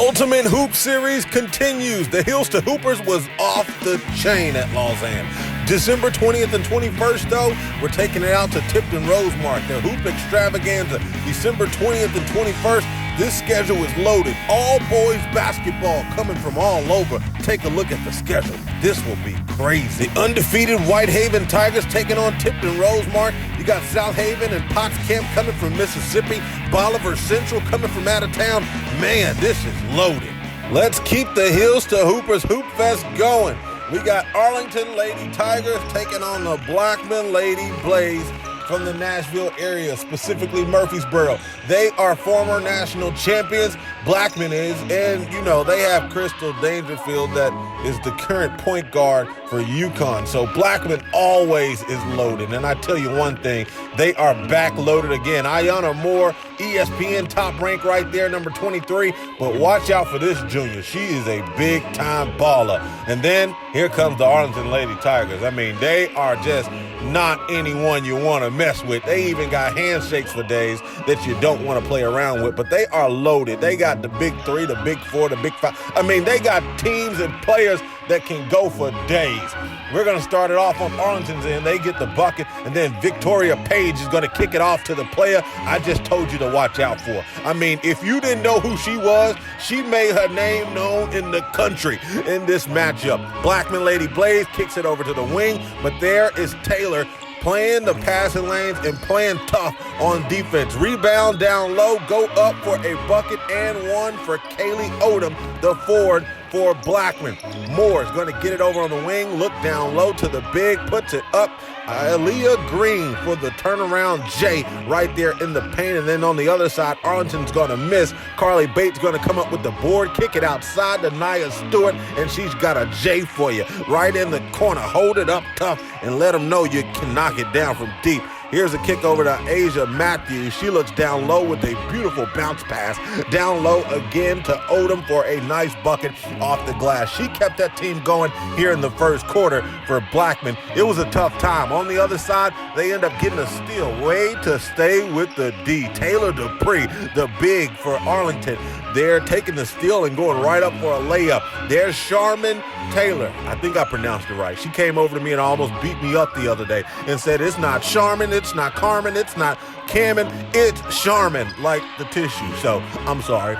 Ultimate Hoop Series continues. The Hills to Hoopers was off the chain at Lausanne. December 20th and 21st, though, we're taking it out to Tipton Rosemark. The Hoop Extravaganza, December 20th and 21st. This schedule is loaded. All boys basketball coming from all over. Take a look at the schedule. This will be crazy. The undefeated Whitehaven Tigers taking on Tipton Rosemark. You got South Haven and Potts Camp coming from Mississippi. Bolivar Central coming from out of town. Man, this is loaded. Let's keep the Hills to Hoopers Hoop Fest going. We got Arlington Lady Tigers taking on the Blackman Lady Blaze from the Nashville area, specifically Murfreesboro. They are former national champions, Blackman is, and you know, they have Crystal Dangerfield that is the current point guard for UConn. So Blackman always is loaded. And I tell you one thing, they are back loaded again. Ayanna Moore, ESPN top rank right there, number 23. But watch out for this junior. She is a big time baller. And then here comes the Arlington Lady Tigers. I mean, they are just not anyone you want to mess with. They even got handshakes for days that you don't want to play around with, but they are loaded. They got the big three, the big four, the big five. I mean, they got teams and players that can go for days. We're going to start it off on Arlington's end. They get the bucket, and then Victoria Page is going to kick it off to the player I just told you to watch out for. I mean, if you didn't know who she was, she made her name known in the country in this matchup. Blackman Lady Blaze kicks it over to the wing, but there is Taylor playing the passing lanes and playing tough on defense. Rebound down low, go up for a bucket and one for Kaylee Odom, the forward for Blackman. Moore is going to get it over on the wing, look down low to the big, puts it up. Aaliyah Green for the turnaround J right there in the paint. And then on the other side, Arlington's going to miss. Carly Bates going to come up with the board, kick it outside to Nia Stewart, and she's got a J for you right in the corner. Hold it up tough and let them know you can knock it down from deep. Here's a kick over to Asia Matthews. She looks down low with a beautiful bounce pass. Down low again to Odom for a nice bucket off the glass. She kept that team going here in the first quarter for Blackman. It was a tough time. On the other side, they end up getting a steal. Way to stay with the D. Taylor Dupree, the big for Arlington. They're taking the steal and going right up for a layup. There's Charmin Taylor. I think I pronounced it right. She came over to me and almost beat me up the other day and said, it's not Charmin, it's not Carmen, it's not Cameron, it's Charmin, like the tissue. So I'm sorry.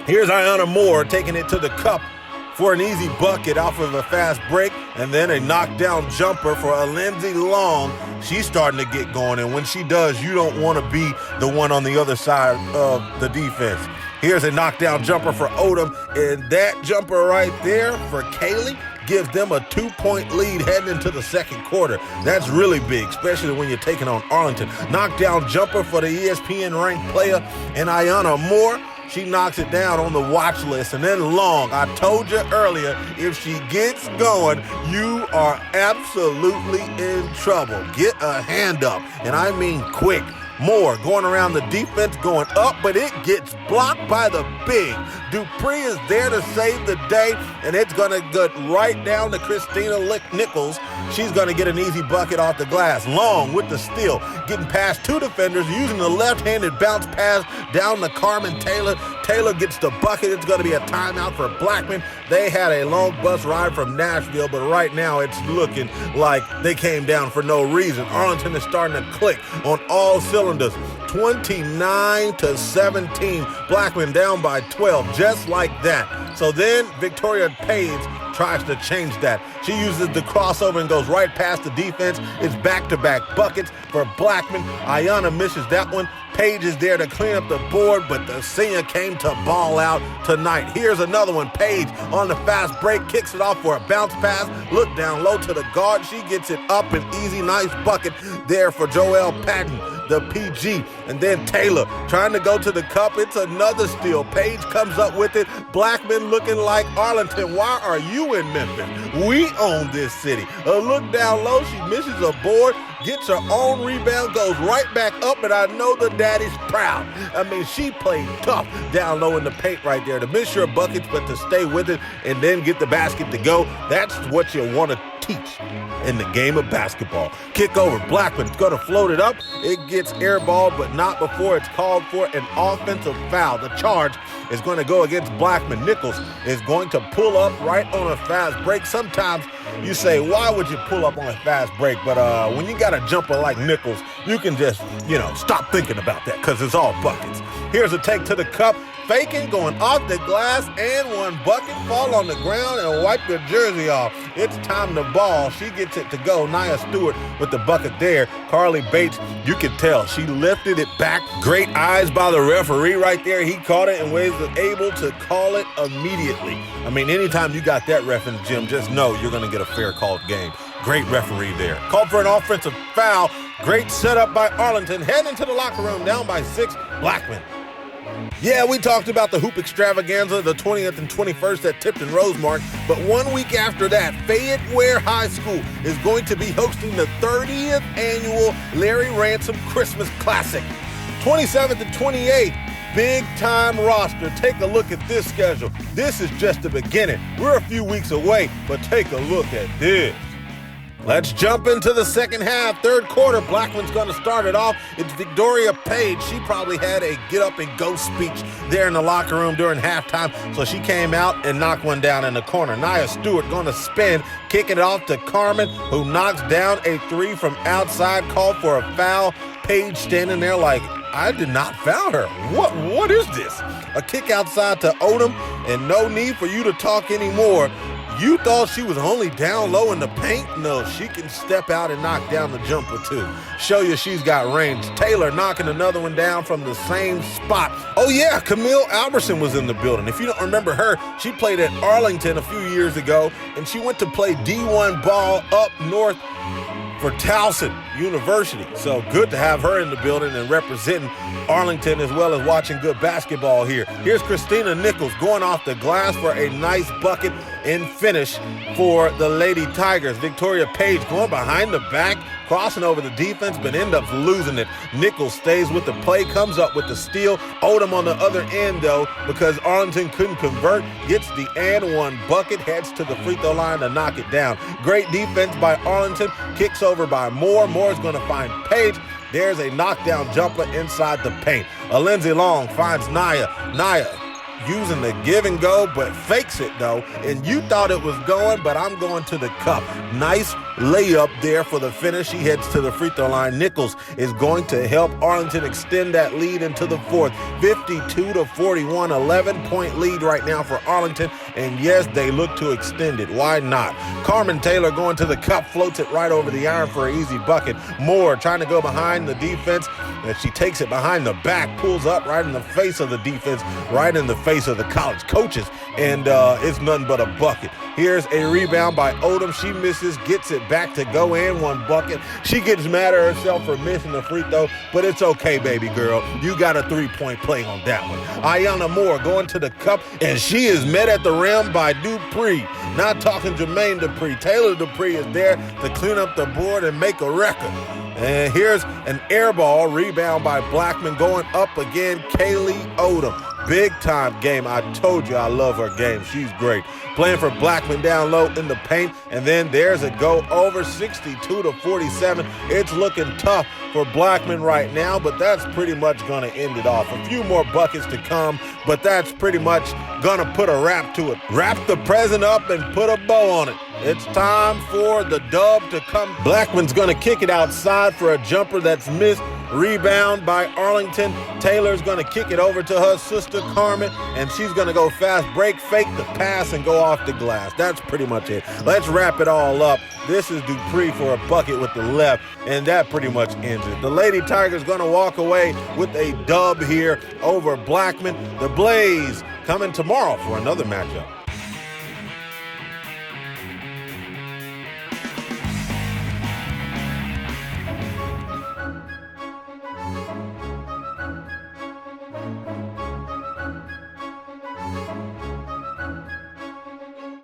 Here's Ayanna Moore taking it to the cup for an easy bucket off of a fast break, and then a knockdown jumper for a Lindsay Long. She's starting to get going, and when she does, you don't want to be the one on the other side of the defense. Here's a knockdown jumper for Odom, and that jumper right there for Kaylee gives them a 2-point lead heading into the second quarter. That's really big, especially when you're taking on Arlington. Knockdown jumper for the ESPN-ranked player, and Ayanna Moore, she knocks it down on the watch list. And then Long, I told you earlier, if she gets going, you are absolutely in trouble. Get a hand up, and I mean quick. Moore going around the defense, going up, but it gets blocked by the big. Dupree is there to save the day, and it's going to go right down to Christina Nichols. She's going to get an easy bucket off the glass. Long with the steal, getting past two defenders, using the left-handed bounce pass down to Carmen Taylor. Taylor gets the bucket. It's going to be a timeout for Blackman. They had a long bus ride from Nashville, but right now it's looking like they came down for no reason. Arlington is starting to click on all cylinders. 29-17. Blackman down by 12, just like that. So then Victoria Page tries to change that. She uses the crossover and goes right past the defense. It's back-to-back buckets for Blackman. Ayanna misses that one. Page is there to clean up the board, but the senior came to ball out tonight. Here's another one. Page on the fast break, kicks it off for a bounce pass. Look down low to the guard. She gets it up, an easy, nice bucket there for Joelle Patton, the PG. And then Taylor trying to go to the cup. It's another steal. Page comes up with it. Blackman looking like Arlington. Why are you in Memphis? We own this city. A look down low. She misses a board, gets her own rebound, goes right back up, and I know the daddy's proud. I mean, she played tough down low in the paint right there to miss your buckets, but to stay with it and then get the basket to go. That's what you want to teach in the game of basketball. Kick over. Blackman's going to float it up. It gets airballed, but not before it's called for an offensive foul. The charge is going to go against Blackman. Nichols is going to pull up right on a fast break. Sometimes you say, why would you pull up on a fast break? But when you got a jumper like Nichols, you can just, stop thinking about that because it's all buckets. Here's a take to the cup. Faking, going off the glass, and one bucket, fall on the ground and wipe your jersey off. It's time to ball. She gets it to go. Nia Stewart with the bucket there. Carly Bates, you can tell, she lifted it back. Great eyes by the referee right there. He caught it and was able to call it immediately. I mean, anytime you got that ref in the gym, just know you're going to get a fair called game. Great referee there. Called for an offensive foul. Great setup by Arlington. Heading into the locker room, down by 6, Blackman. Yeah, we talked about the hoop extravaganza, the 20th and 21st at Tipton Rosemark, but 1 week after that, Fayette Ware High School is going to be hosting the 30th annual Larry Ransom Christmas Classic. 27th and 28th, big-time roster. Take a look at this schedule. This is just the beginning. We're a few weeks away, but take a look at this. Let's jump into the second half, third quarter. Blackman's going to start it off. It's Victoria Page. She probably had a get-up-and-go speech there in the locker room during halftime, so she came out and knocked one down in the corner. Nia Stewart going to spin, kicking it off to Carmen, who knocks down a three from outside, called for a foul. Page standing there like, I did not foul her. What is this? A kick outside to Odom, and no need for you to talk anymore. You thought she was only down low in the paint? No, she can step out and knock down the jumper too. Show you she's got range. Taylor knocking another one down from the same spot. Oh yeah, Camille Albertson was in the building. If you don't remember her, she played at Arlington a few years ago, and she went to play D1 ball up north for Towson University. So good to have her in the building and representing Arlington as well as watching good basketball here. Here's Christina Nichols going off the glass for a nice bucket and finish for the Lady Tigers. Victoria Page going behind the back, crossing over the defense, but ends up losing it. Nichols stays with the play, comes up with the steal. Odom on the other end, though, because Arlington couldn't convert, gets the and one bucket, heads to the free throw line to knock it down. Great defense by Arlington, kicks over by Moore. Moore's going to find Page. There's a knockdown jumper inside the paint. Lindsey Long finds Nia. Nia using the give and go, but fakes it though. And you thought it was going, but I'm going to the cup. Nice layup there for the finish. He heads to the free throw line. Nichols is going to help Arlington extend that lead into the fourth. 52-41, 11-point lead right now for Arlington. And yes, they look to extend it. Why not? Carmen Taylor going to the cup, floats it right over the iron for an easy bucket. Moore trying to go behind the defense, and she takes it behind the back, pulls up right in the face of the defense, right in the face of the college coaches, and it's nothing but a bucket. Here's a rebound by Odom. She misses, gets it back to go in one bucket. She gets mad at herself for missing the free throw, but it's okay, baby girl. You got a three-point play on that one. Ayanna Moore going to the cup, and she is met at the rim by Dupree. Not talking Jermaine Dupree. Taylor Dupree is there to clean up the board and make a record. And here's an air ball rebound by Blackman going up again. Kaylee Odom. Big time game. I told you I love her game. She's great. Playing for Blackman down low in the paint. And then there's a go over 62-47. It's looking tough for Blackman right now, but that's pretty much going to end it off. A few more buckets to come, but that's pretty much going to put a wrap to it. Wrap the present up and put a bow on it. It's time for the dub to come. Blackman's going to kick it outside for a jumper that's missed. Rebound by Arlington. Taylor's going to kick it over to her sister Carmen, and she's going to go fast break, fake the pass, and go off the glass. That's pretty much it. Let's wrap it all up. This is Dupree for a bucket with the left, and that pretty much ends it. The Lady Tigers going to walk away with a dub here over Blackman. The Blaze coming tomorrow for another matchup.